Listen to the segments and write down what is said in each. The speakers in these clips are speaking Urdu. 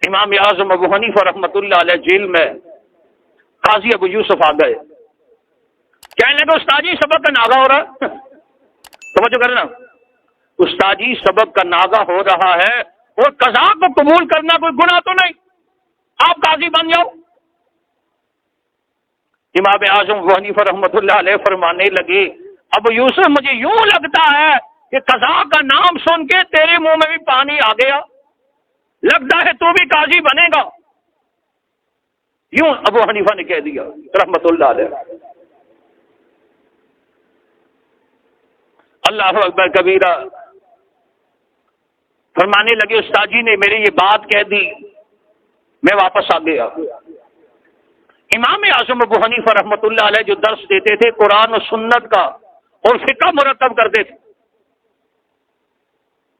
امام اعظم ابو حنیفہ رحمۃ اللہ علیہ جیل میں قاضی ابو یوسف آ گئے، کہنے لگے استاد جی سبق کا ناغہ ہو رہا ہے، توجہ کرنا، استاد جی سبق کا ناغہ ہو رہا ہے اور قضا کو قبول کرنا کوئی گناہ تو نہیں، آپ قاضی بن جاؤ۔ امام اعظم ابو حنیفہ رحمۃ اللہ علیہ فرمانے لگے ابو یوسف مجھے یوں لگتا ہے کہ قضا کا نام سن کے تیرے منہ میں بھی پانی آ گیا، لگتا ہے تو بھی قاضی بنے گا، یوں ابو حنیفہ نے کہہ دیا رحمۃ اللہ علیہ۔ اللہ اکبر کبیرہ، فرمانے لگے استاد جی نے میری یہ بات کہہ دی، میں واپس آ گیا۔ امام اعظم ابو حنیفہ رحمۃ اللہ علیہ جو درس دیتے تھے قرآن و سنت کا اور فقہ مرتب کرتے تھے،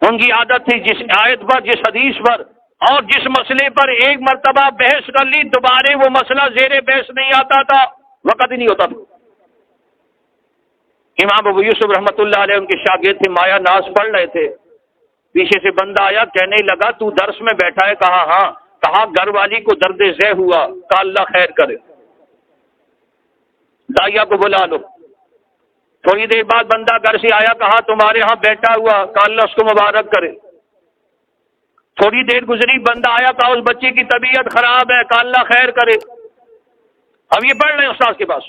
ان کی عادت تھی جس آیت پر، جس حدیث پر اور جس مسئلے پر ایک مرتبہ بحث کر لی دوبارہ وہ مسئلہ زیر بحث نہیں آتا تھا، وقت ہی نہیں ہوتا تھا۔ امام ابو یوسف رحمۃ اللہ علیہ ان کے شاگرد تھے، مایا ناز پڑھ رہے تھے، پیچھے سے بندہ آیا، کہنے لگا تو درس میں بیٹھا ہے؟ کہا ہاں۔ کہا گھر والی کو درد ذہ ہوا، کہا اللہ خیر کرے، داعیہ کو بلا لو۔ تھوڑی دیر بعد بندہ گھر سے آیا، کہا تمہارے ہاں بیٹھا ہوا، کہا اللہ اس کو مبارک کرے۔ تھوڑی دیر گزری، بندہ آیا، کہا اس بچے کی طبیعت خراب ہے، کہا اللہ خیر کرے۔ اب یہ پڑھ رہے ہیں استاد کے پاس۔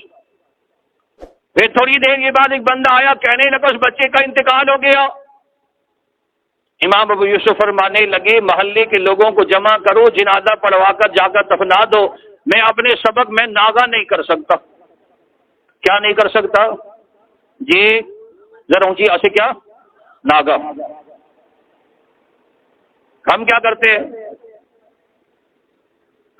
پھر تھوڑی دیر کے بعد ایک بندہ آیا، کہنے لگا اس بچے کا انتقال ہو گیا۔ امام ابو یوسف فرمانے لگے محلے کے لوگوں کو جمع کرو، جنازہ پڑھوا کر جا کر دفنا دو، میں اپنے سبق میں ناغہ نہیں کر سکتا۔ کیا نہیں کر سکتا جی؟ ذرا اونچی آسے کیا؟ ناغہ۔ ہم کیا کرتے ہیں؟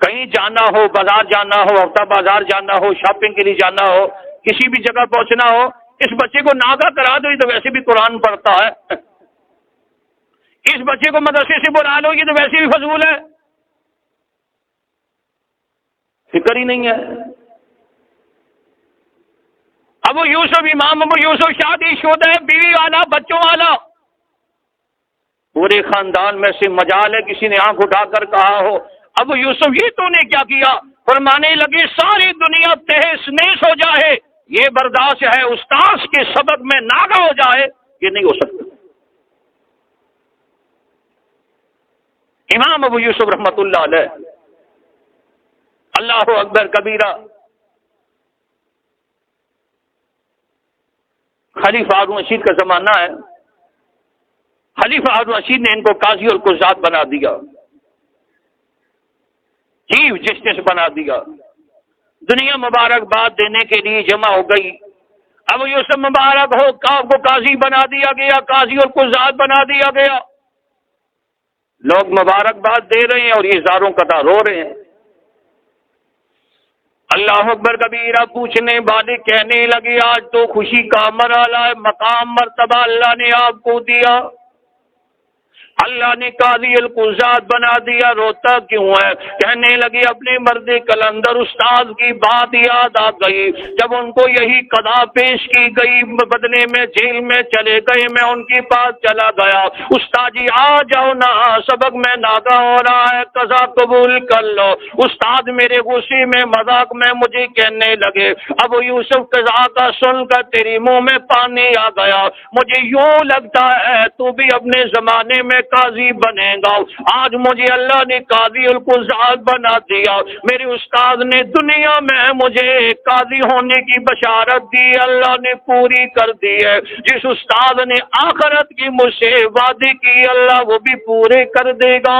کہیں جانا ہو، بازار جانا ہو، ہفتہ بازار جانا ہو، شاپنگ کے لیے جانا ہو، کسی بھی جگہ پہنچنا ہو، اس بچے کو ناغہ کرا دو، یہ تو ویسے بھی قرآن پڑھتا ہے، اس بچے کو مدرسے سے بلا لو، یہ تو ویسے بھی فضول ہے، فکر ہی نہیں ہے۔ ابو یوسف، امام ابو یوسف شادی شدہ ہے، بیوی والا، بچوں والا، پورے خاندان میں سے مجال ہے کسی نے آنکھ اٹھا کر کہا ہو ابو یوسف یہ تو نے کیا کیا؟ فرمانے لگے ساری دنیا تہس نہس ہو جائے، یہ برداشت ہے، استاذ کے سبق میں ناغہ ہو جائے یہ نہیں ہو سکتا۔ امام ابو یوسف رحمۃ اللہ علیہ، اللہ اکبر کبیرہ، خلیفہ ہارون رشید کا زمانہ ہے، خلیفہ ہارون رشید نے ان کو قاضی اور قضات بنا دیا، چیف جسٹس بنا دیا، دنیا مبارکباد دینے کے لیے جمع ہو گئی۔ ابو یوسف مبارک ہو، آپ کو قاضی بنا دیا گیا، قاضی اور قضات بنا دیا گیا، لوگ مبارکباد دے رہے ہیں اور یہ زاروں قطع رو رہے ہیں۔ اللہ اکبر کبیرہ، پوچھنے والے کہنے لگے آج تو خوشی کا مرحلہ ہے، مقام مرتبہ اللہ نے آپ کو دیا، اللہ نے قاضی القضات بنا دیا، روتا کیوں ہے؟ کہنے لگے اپنے مرد کلندر استاد کی بات یاد آ گئی، جب ان کو یہی قضا پیش کی گئی، بدلے میں جیل میں چلے گئے، میں ان کے پاس چلا گیا، استاد جی آ جاؤ نا، سبق میں ناغہ ہو رہا ہے، قضا قبول کر لو۔ استاد میرے غصے میں مذاق میں مجھے کہنے لگے ابو یوسف قضا کا سن کر تیری منہ میں پانی آ گیا، مجھے یوں لگتا ہے تو بھی اپنے زمانے میں قاضی بنے گا، آج مجھے اللہ نے قاضی القضات بنا دیا، میرے استاد نے دنیا میں مجھے قاضی ہونے کی بشارت دی، اللہ نے پوری کر دی ہے، جس استاد نے آخرت کی مجھ سے وعدے کی اللہ وہ بھی پورے کر دے گا۔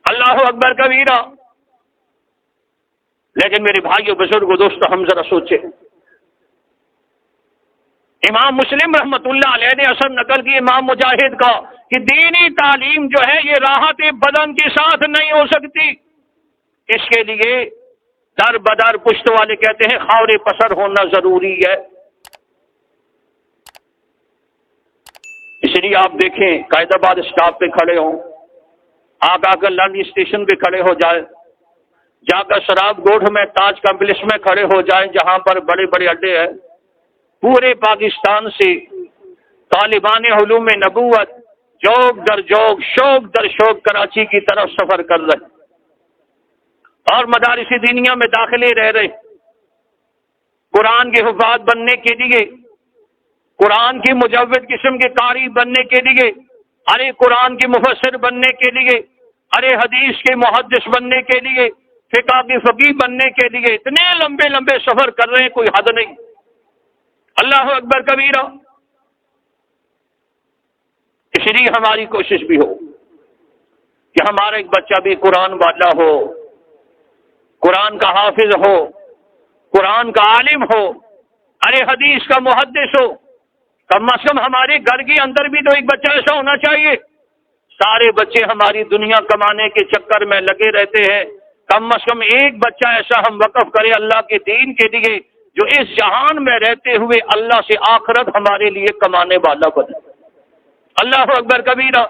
اللہ اکبر کبیرہ۔ لیکن میرے بھائیو بزرگوں دوستو، ہم ذرا سوچیں، امام مسلم رحمت اللہ علیہ نے اثر نقل کی امام مجاہد کا کہ دینی تعلیم جو ہے یہ راحت بدن کے ساتھ نہیں ہو سکتی، اس کے لیے در بدر پشت والے کہتے ہیں خاور پسر ہونا ضروری ہے۔ اس لیے آپ دیکھیں قائد آباد اسٹاپ پہ کھڑے ہوں، آ کر لانڈی اسٹیشن پہ کھڑے ہو جائیں، جا کر شراب گوٹھ میں تاج کمپلیکس میں کھڑے ہو جائیں جہاں پر بڑے بڑے اڈے ہیں، پورے پاکستان سے طالبان علوم نبوت جوک در جوک شوق در شوق کراچی کی طرف سفر کر رہے اور مدارس دینیہ میں داخلے رہ رہے، قرآن کے حفاظ بننے کے لیے، قرآن کی مجود قسم کے قاری بننے کے لیے، ارے قرآن کے مفسر بننے کے لیے، ارے حدیث کے محدث بننے کے لیے، فقہ کے فقیہ بننے کے لیے اتنے لمبے لمبے سفر کر رہے ہیں، کوئی حد نہیں۔ اللہ اکبر کبیرہ۔ اس لیے ہماری کوشش بھی ہو کہ ہمارا ایک بچہ بھی قرآن والا ہو، قرآن کا حافظ ہو، قرآن کا عالم ہو، ارے حدیث کا محدث ہو۔ کم از کم ہمارے گھر کے اندر بھی تو ایک بچہ ایسا ہونا چاہیے۔ سارے بچے ہماری دنیا کمانے کے چکر میں لگے رہتے ہیں، کم از کم ایک بچہ ایسا ہم وقف کرے اللہ کے دین کے لیے جو اس جہان میں رہتے ہوئے اللہ سے آخرت ہمارے لیے کمانے والا بنے۔ اللہ اکبر کبیرہ۔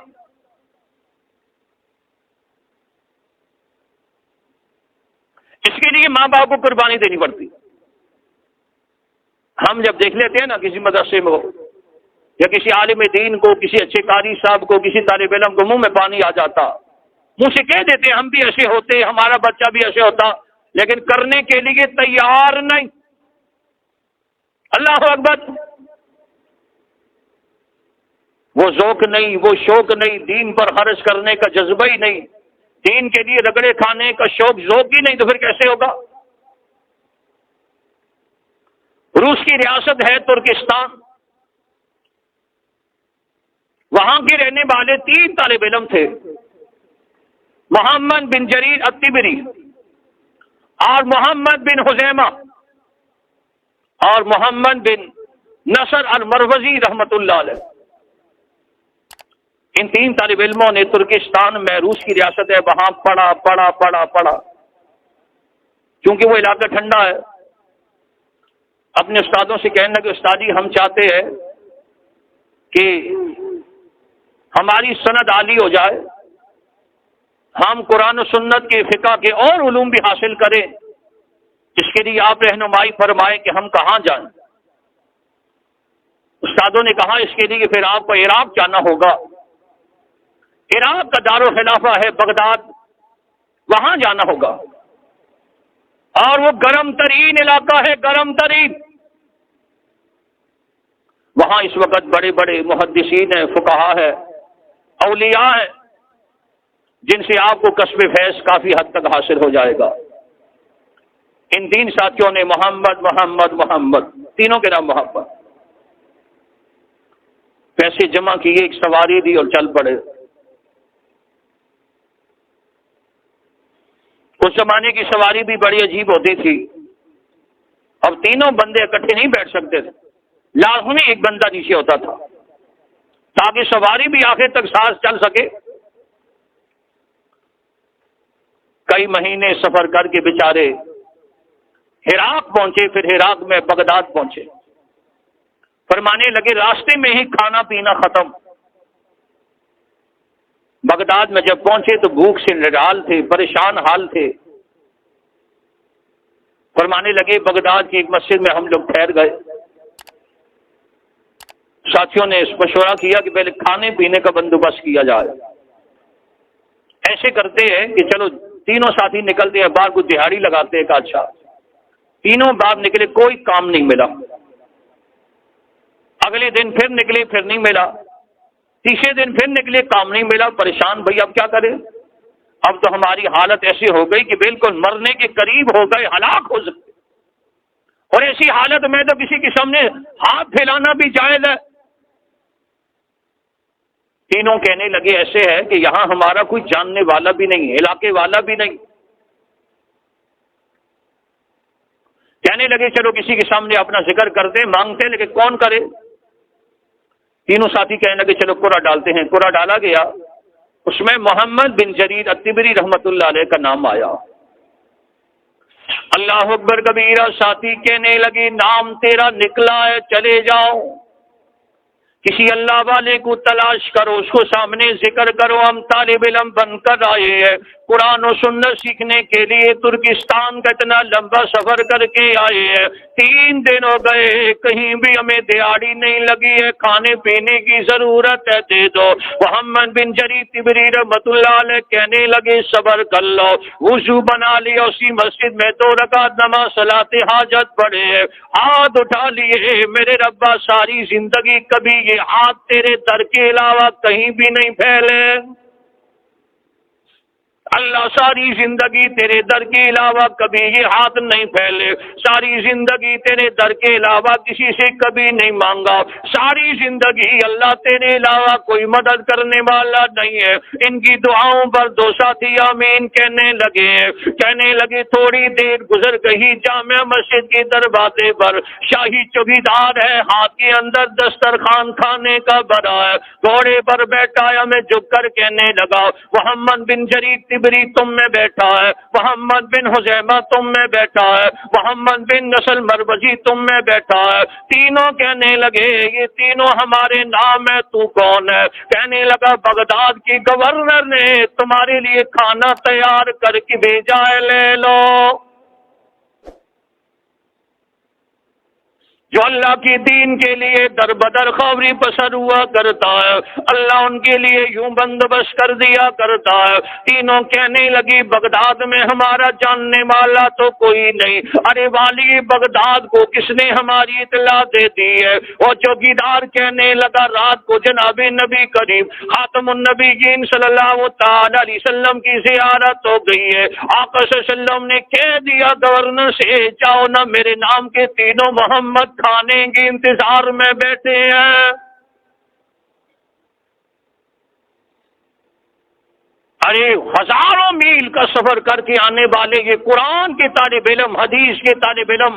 اس کے لیے ماں باپ کو قربانی دینی پڑتی۔ ہم جب دیکھ لیتے ہیں نا کسی مدرسے میں ہو یا کسی عالم دین کو، کسی اچھے قاری صاحب کو، کسی طالب علم کو منہ میں پانی آ جاتا، منہ سے کہہ دیتے ہم بھی ایسے ہوتے، ہمارا بچہ بھی ایسے ہوتا، لیکن کرنے کے لیے تیار نہیں۔ اللہ اکبر۔ وہ ذوق نہیں، وہ شوق نہیں، دین پر خرچ کرنے کا جذبہ ہی نہیں، دین کے لیے رگڑے کھانے کا شوق ذوق ہی نہیں، تو پھر کیسے ہوگا؟ روس کی ریاست ہے ترکستان، وہاں کے رہنے والے 3 طالب علم تھے، محمد بن جریر الطبری اور محمد بن خزیمہ اور محمد بن نصر المروزی رحمت اللہ علیہ۔ ان 3 طالب علموں نے ترکستان میں، روس کی ریاست ہے، وہاں پڑھا کیونکہ وہ علاقہ ٹھنڈا ہے۔ اپنے استادوں سے کہنے لگے استاد جی ہم چاہتے ہیں کہ ہماری سند عالی ہو جائے، ہم قرآن و سنت کے فقہ کے اور علوم بھی حاصل کریں، اس کے لیے آپ رہنمائی فرمائیں کہ ہم کہاں جائیں۔ استادوں نے کہا اس کے لیے پھر آپ کو عراق جانا ہوگا، عراق کا دارالخلافہ ہے بغداد، وہاں جانا ہوگا، اور وہ گرم ترین علاقہ ہے، گرم ترین۔ وہاں اس وقت بڑے بڑے محدثین ہیں، فقہاء ہیں، اولیاء ہیں، جن سے آپ کو کسب فیض کافی حد تک حاصل ہو جائے گا۔ ان 3 ساتھیوں نے محمد تینوں کے نام محمد، پیسے جمع کیے، ایک سواری دی اور چل پڑے۔ اس زمانے کی سواری بھی بڑی عجیب ہوتی تھی، اب تینوں بندے اکٹھے نہیں بیٹھ سکتے تھے، لازمی ایک بندہ نیچے ہوتا تھا تاکہ سواری بھی آخر تک ساتھ چل سکے۔ کئی مہینے سفر کر کے بیچارے عراق پہنچے، پھر عراق میں بغداد پہنچے، فرمانے لگے راستے میں ہی کھانا پینا ختم۔ بغداد میں جب پہنچے تو بھوک سے نڈال تھے، پریشان حال تھے، فرمانے لگے بغداد کی ایک مسجد میں ہم لوگ ٹھہر گئے۔ ساتھیوں نے مشورہ کیا کہ پہلے کھانے پینے کا بندوبست کیا جائے۔ ایسے کرتے ہیں کہ چلو تینوں ساتھی نکلتے ہیں باہر، کو دہاڑی لگاتے ہیں کہ اچھا، تینوں باہر نکلے، کوئی کام نہیں ملا۔ اگلے دن پھر نکلے، پھر نہیں ملا، تیسرے دن پھر نکلے، کام نہیں ملا، پریشان بھائی اب کیا کریں، اب تو ہماری حالت ایسی ہو گئی کہ بالکل مرنے کے قریب ہو گئے، ہلاک ہو سکتے، اور ایسی حالت میں تو کسی کے سامنے ہاتھ پھیلانا بھی جائز ہے۔ تینوں کہنے لگے ایسے ہے کہ یہاں ہمارا کوئی جاننے والا بھی نہیں، علاقے والا بھی نہیں۔ کہنے لگے چلو کسی کے سامنے اپنا ذکر کرتے، مانگتے، لیکن کون کرے؟ تینوں ساتھی کہنے لگے چلو قرعہ ڈالتے ہیں۔ قرعہ ڈالا گیا، اس میں محمد بن جریر الطبری رحمت اللہ علیہ کا نام آیا۔ اللہ اکبر کبیرہ۔ ساتھی کہنے لگے نام تیرا نکلا ہے، چلے جاؤ۔ کسی اللہ والے کو تلاش کرو، اس کو سامنے ذکر کرو، ہم طالب علم بن کر آئے ہیں، قرآن و سنت سیکھنے کے لیے ترکستان کا اتنا لمبا سفر کر کے آئے ہیں، 3 دن ہو گئے، کہیں بھی ہمیں دیہڑی نہیں لگی ہے، کھانے پینے کی ضرورت ہے، دے دو۔ محمد بن جریر طبری رحمۃ اللہ علیہ کہنے لگے صبر کر لو، وضو بنا لیا، اسی مسجد میں 2 رکعت نماز صلاۃ حاجت پڑھے، ہاتھ اٹھا لیے، میرے ربا ساری زندگی کبھی یہ ہاتھ تیرے در کے علاوہ کہیں بھی نہیں پھیلے، اللہ ساری زندگی تیرے در کے علاوہ کبھی یہ ہاتھ نہیں پھیلے، ساری زندگی تیرے در کے علاوہ کسی سے کبھی نہیں مانگا، ساری زندگی اللہ تیرے علاوہ کوئی مدد کرنے والا نہیں ہے۔ ان کی دعاؤں پر 2 ساتھی آمین کہنے لگے، تھوڑی دیر گزر گئی، جامع مسجد کے دروازے پر شاہی چوکیدار ہے، ہاتھ کے اندر دسترخوان کھانے کا بڑا ہے، گھوڑے پر بیٹھا ہے، ہمیں جھک کر کہنے لگا محمد بن جریر طبری تم میں بیٹھا ہے، محمد بن حذیمہ تم میں بیٹھا ہے، محمد بن نصر مروزی تم میں بیٹھا ہے، تینوں کہنے لگے یہ تینوں ہمارے نام ہے، تو کون ہے؟ کہنے لگا بغداد کی گورنر نے تمہارے لیے کھانا تیار کر کے بھیجا ہے، لے لو۔ جو اللہ کی دین کے لیے در بدر خوری پسر ہوا کرتا ہے، اللہ ان کے لیے یوں بندوبست کر دیا کرتا ہے۔ تینوں کہنے لگی بغداد میں ہمارا جاننے والا تو کوئی نہیں، ارے والی بغداد کو کس نے ہماری اطلاع دے دی ہے؟ اور چوکیدار کہنے لگا رات کو جناب نبی کریم خاتم النبیین صلی اللہ تعالی علیہ وسلم کی زیارت ہو گئی ہے، آقا صلی اللہ علیہ وسلم نے کہہ دیا گورنر سے جاؤ نا، میرے نام کے تینوں محمد کھانے کے انتظار میں بیٹھے ہیں۔ ارے ہزاروں میل کا سفر کر کے آنے والے یہ قرآن کے طالب علم، حدیث کے طالب علم،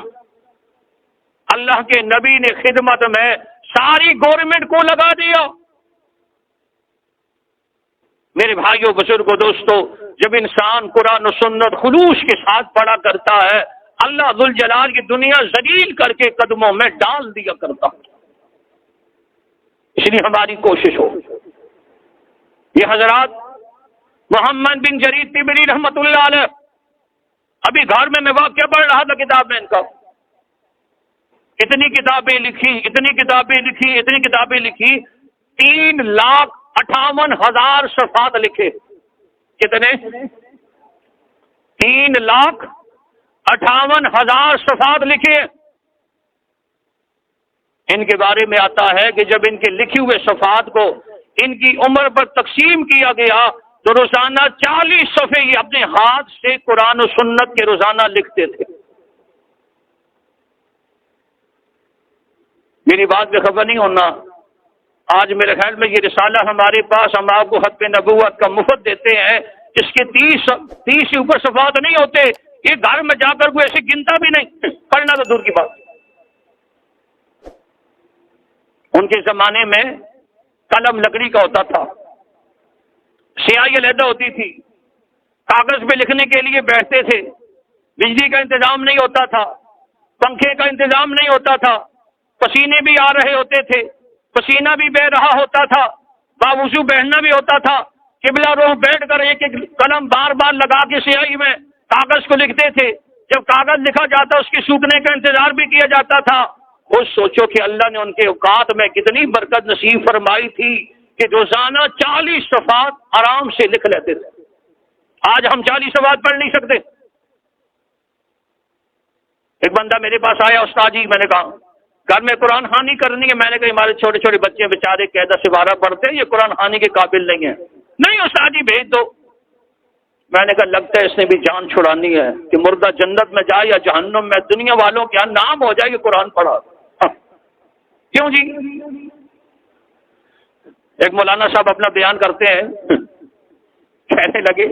اللہ کے نبی نے خدمت میں ساری گورنمنٹ کو لگا دیا۔ میرے بھائیوں بزرگوں دوستو، جب انسان قرآن و سنت خلوص کے ساتھ پڑھا کرتا ہے، اللہ ذوالجلال کی دنیا ذلیل کر کے قدموں میں ڈال دیا کرتا، اس لیے ہماری کوشش ہو۔ یہ حضرات محمد بن جریر طبری رحمۃ اللہ علیہ، ابھی گھر میں واقعہ پڑھ رہا تھا کتاب میں ان کا، اتنی کتابیں لکھی 3,58,000 صفحات لکھے۔ کتنے؟ 3,58,000 صفحات لکھے۔ ان کے بارے میں آتا ہے کہ جب ان کے لکھے ہوئے صفحات کو ان کی عمر پر تقسیم کیا گیا تو روزانہ 40 صفحے یہ اپنے ہاتھ سے قرآن و سنت کے روزانہ لکھتے تھے۔ میری بات پہ خبر نہیں ہونا، آج میرے خیال میں یہ رسالہ ہمارے پاس، ہم آپ کو ختم نبوت کا مفت دیتے ہیں، جس کے 30 سے اوپر صفحات نہیں ہوتے، یہ گھر میں جا کر کوئی ایسے گنتا بھی نہیں، پڑھنا تو دور کی بات۔ ان کے زمانے میں قلم لکڑی کا ہوتا تھا، سیاہی علیحدہ ہوتی تھی، کاغذ پہ لکھنے کے لیے بیٹھتے تھے، بجلی کا انتظام نہیں ہوتا تھا، پنکھے کا انتظام نہیں ہوتا تھا، پسینے بھی آ رہے ہوتے تھے، پسینہ بھی بہ رہا ہوتا تھا، باوضو بیٹھنا بھی ہوتا تھا، قبلہ روح بیٹھ کر ایک ایک قلم بار بار لگا کے سیاہی میں کاغذ کو لکھتے تھے۔ جب کاغذ لکھا جاتا اس کے سوکھنے کا انتظار بھی کیا جاتا تھا۔ وہ سوچو کہ اللہ نے ان کے اوقات میں کتنی برکت نصیب فرمائی تھی کہ روزانہ 40 صفحات آرام سے لکھ لیتے تھے۔ آج ہم 40 صفحات پڑھ نہیں سکتے۔ ایک بندہ میرے پاس آیا، استاد جی، میں نے کہا گھر میں قرآن خوانی کرنی ہے۔ میں نے کہا ہمارے چھوٹے چھوٹے بچے بیچارے قاعدہ سے 12 پڑھتے ہیں، یہ قرآن خوانی کے قابل نہیں ہے۔ نہیں استاد جی بھیج دو۔ میں نے کہا لگتا ہے اس نے بھی جان چھڑانی ہے کہ مردہ جنت میں جائے یا جہنم میں، دنیا والوں کے یہاں نام ہو جائے کہ قرآن پڑھا۔ کیوں جی؟ ایک مولانا صاحب اپنا بیان کرتے ہیں، کہنے لگے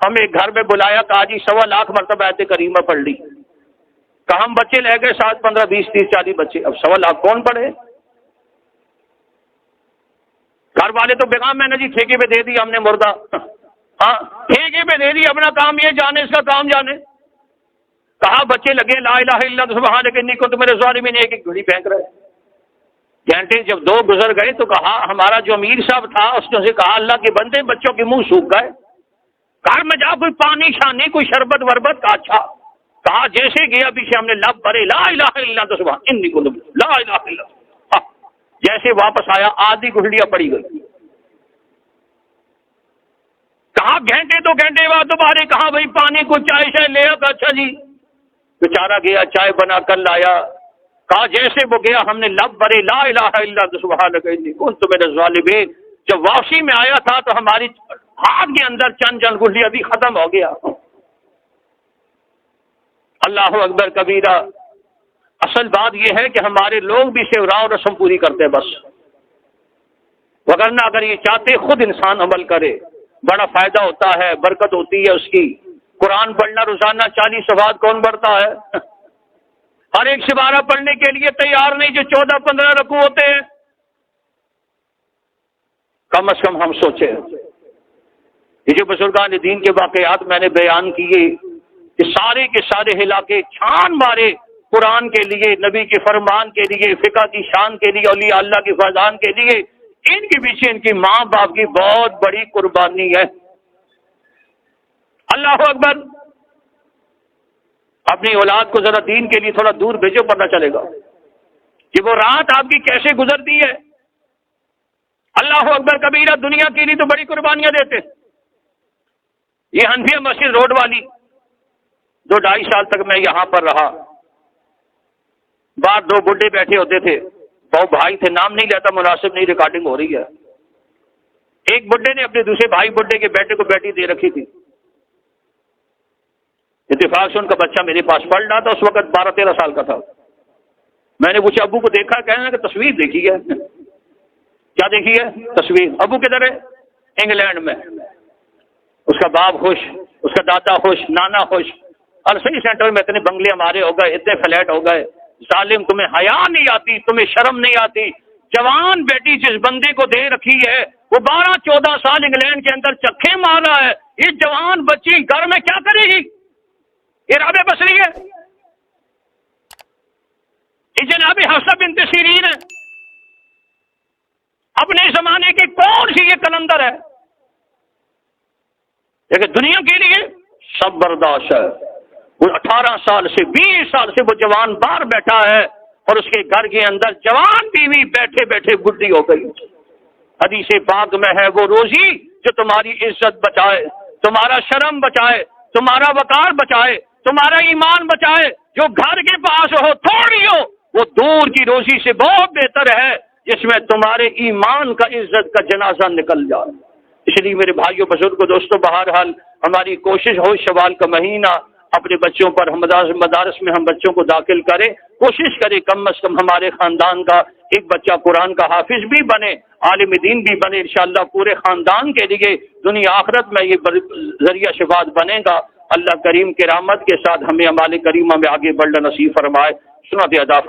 ہم ایک گھر میں بلایا، کہا جی 1.25 لاکھ مرتبہ آیت کریمہ پڑھ لی۔ کہا ہم بچے لے گئے 7 15 20 30 40 بچے، اب 1.25 لاکھ کون پڑھے؟ گھر والے تو بیگم میں نے جی ٹھیکے پہ دے دی ہم نے مردہ، ہاں ٹھیکے پہ دے دی، اپنا کام یہ جانے اس کا کام جانے۔ کہا بچے لگے لا الہ الا اللہ سبحانک انی کنت من الظالمین، ایک ایک گھڑی پھینک رہے۔ گھنٹے جب 2 گزر گئے تو کہا ہمارا جو امیر صاحب تھا اس نے کہا اللہ کے بندے بچوں کے منہ سوکھ گئے، گھر میں جا کوئی پانی شانی کوئی شربت وربت کا اچھا، کہا جیسے گیا پیچھے ہم نے لب بھرے لا الہ الا اللہ سبحان انی کو لا الہ الا اللہ، جیسے واپس آیا آدھی گھڑیاں پڑی گئی، کہا گھنٹے 2 گھنٹے بعد دوبارہ کہا بھائی پانی کو چائے شائے لے آتا، اچھا جی بیچارہ گیا چائے بنا کر لایا، کہا جیسے وہ گیا ہم نے لب بھرے لا الہ الا اللہ سبحانک انی کنت من الظالمین، جب واپسی میں آیا تھا تو ہماری ہاتھ کے اندر چند گھڑیاں بھی ختم ہو گیا۔ اللہ اکبر کبیرہ۔ اصل بات یہ ہے کہ ہمارے لوگ بھی اسے راو رسم پوری کرتے ہیں بس، وگرنہ اگر یہ چاہتے خود انسان عمل کرے بڑا فائدہ ہوتا ہے، برکت ہوتی ہے اس کی۔ قرآن پڑھنا روزانہ 40 صفحات کون پڑھتا ہے؟ ہر ایک سپارہ پڑھنے کے لیے تیار نہیں جو 14-15 رکوع ہوتے ہیں۔ کم از کم ہم سوچیں، یہ جو بزرگان دین کے واقعات میں نے بیان کیے کہ سارے کے سارے علاقے چھان مارے قرآن کے لیے، نبی کے فرمان کے لیے، فقہ کی شان کے لیے، اولیاء اللہ کی فیضان کے لیے، ان کے پیچھے ان کی ماں باپ کی بہت بڑی قربانی ہے۔ اللہ اکبر۔ اپنی اولاد کو ذرا دین کے لیے تھوڑا دور بھیجو، پتہ چلے گا کہ وہ رات آپ کی کیسے گزرتی ہے۔ اللہ اکبر کبیرہ۔ دنیا کے لیے تو بڑی قربانیاں دیتے۔ یہ حنفیہ مسجد روڈ والی 2-2.5 سال تک میں یہاں پر رہا، باہر 2 بڈھے بیٹھے ہوتے تھے، 2 بھائی تھے، نام نہیں لیتا مناسب نہیں، ریکارڈنگ ہو رہی ہے۔ ایک بڈھے نے اپنے دوسرے بھائی بڈھے کے بیٹے کو بیٹی دے رکھی تھی، اتفاق سے ان کا بچہ میرے پاس پڑھ رہا تھا، اس وقت 12-13 سال کا تھا۔ میں نے پوچھا ابو کو دیکھا؟ کہنے کہ تصویر دیکھی ہے۔ کیا دیکھی ہے؟ تصویر۔ ابو کدھر ہے؟ انگلینڈ میں۔ اس کا باپ خوش، اس کا دادا خوش، نانا خوش، اور صحیح سینٹر میں اتنے بنگلے ہمارے ہو گئے، اتنے فلیٹ ہو گئے۔ ظالم تمہیں حیا نہیں آتی، تمہیں شرم نہیں آتی؟ جوان بیٹی جس بندے کو دے رکھی ہے وہ 12-14 سال انگلینڈ کے اندر چکھے مار رہا ہے، یہ جوان بچی گھر میں کیا کرے گی؟ یہ رابعہ بصری ہے، یہ جناب حفصہ بنت سیرین ہے، اپنے زمانے کی کون سی یہ کلندر ہے؟ لیکن دنیا کے لیے سب برداشت ہے۔ وہ 18 سال سے 20 سال سے وہ جوان باہر بیٹھا ہے اور اس کے گھر کے اندر جوان بیوی بیٹھے بیٹھے بڈھی ہو گئی۔ حدیث پاک میں ہے وہ روزی جو تمہاری عزت بچائے، تمہارا شرم بچائے، تمہارا وقار بچائے، تمہارا ایمان بچائے، جو گھر کے پاس ہو تھوڑی ہو، وہ دور کی روزی سے بہت بہتر ہے جس میں تمہارے ایمان کا عزت کا جنازہ نکل جائے۔ اس لیے میرے بھائیوں بزرگوں دوستوں، بہرحال ہماری کوشش ہو شوال کا مہینہ اپنے بچوں پر مدارس میں ہم بچوں کو داخل کریں، کوشش کریں کم از کم ہمارے خاندان کا ایک بچہ قرآن کا حافظ بھی بنے، عالم دین بھی بنے، انشاءاللہ پورے خاندان کے لیے دنیا آخرت میں یہ ذریعہ شفاعت بنے گا۔ اللہ کریم کے رحمت کے ساتھ ہمیں ہمارے کریمہ میں آگے بڑھنا نصیب فرمائے۔ سنت ادا